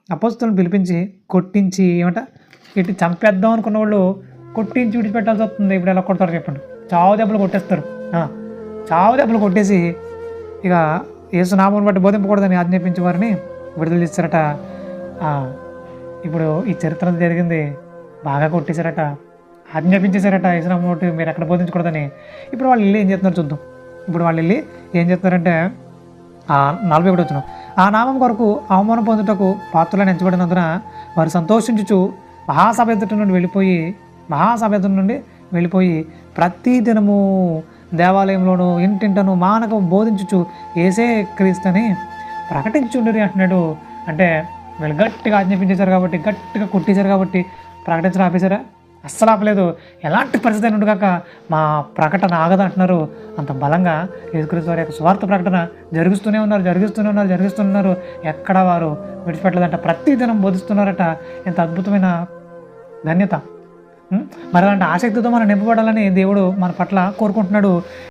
అపోస్తలులను పిలిపించి కొట్టించి ఏమంట ఇటు చంపేద్దాం అనుకున్న వాళ్ళు కొట్టించి విడిచిపెట్టాల్సి వస్తుంది. ఇప్పుడు ఎలా కొడతారు చెప్పండి? చావు దెబ్బలు కొట్టేస్తారు. చావు దెబ్బలు కొట్టేసి ఇక యేసునామమును బట్టి బోధింపకూడదని ఆజ్ఞాపించే వారిని విడుదల చేస్తారట. ఇప్పుడు ఈ చరిత్ర జరిగింది, బాగా కొట్టేశారట, ఆజ్ఞాపించేశారట యేసునామమును బట్టి మీరు ఎక్కడ బోధించకూడదని. ఇప్పుడు వాళ్ళు వెళ్ళి ఏం చేస్తున్నారు చూద్దాం. ఇప్పుడు వాళ్ళు వెళ్ళి ఏం చేస్తున్నారంటే 41 వచనం, ఆ నామం కొరకు అవమానం పొందుటకు పాత్రలను ఎంచబడినందున వారు సంతోషించుచు మహాసభ నుండి వెళ్ళిపోయి ప్రతి దినము దేవాలయంలోనూ ఇంటింటను మానక బోధించుచు ఏసే క్రీస్తుని ప్రకటించుండరి అంటున్నాడు. అంటే వీళ్ళు గట్టిగా ఆజ్ఞాపించేశారు కాబట్టి, గట్టిగా కొట్టేశారు కాబట్టి ప్రకటించడం ఆపేశారా? అస్సలు ఆపలేదు. ఎలాంటి పరిస్థితి అయినా ఉండగాక మా ప్రకటన ఆగదంటున్నారు. అంత బలంగా యేసుక్రీస్తు వారి యొక్క స్వార్థ ప్రకటన జరిగిస్తూనే ఉన్నారు. ఎక్కడ వారు విడిచిపెట్టలేదంట, ప్రతి దినం బోధిస్తున్నారట. ఎంత అద్భుతమైన ధన్యత! మరి అలాంటి ఆసక్తితో మనం నింపబడాలని దేవుడు మన పట్ల కోరుకుంటున్నాడు.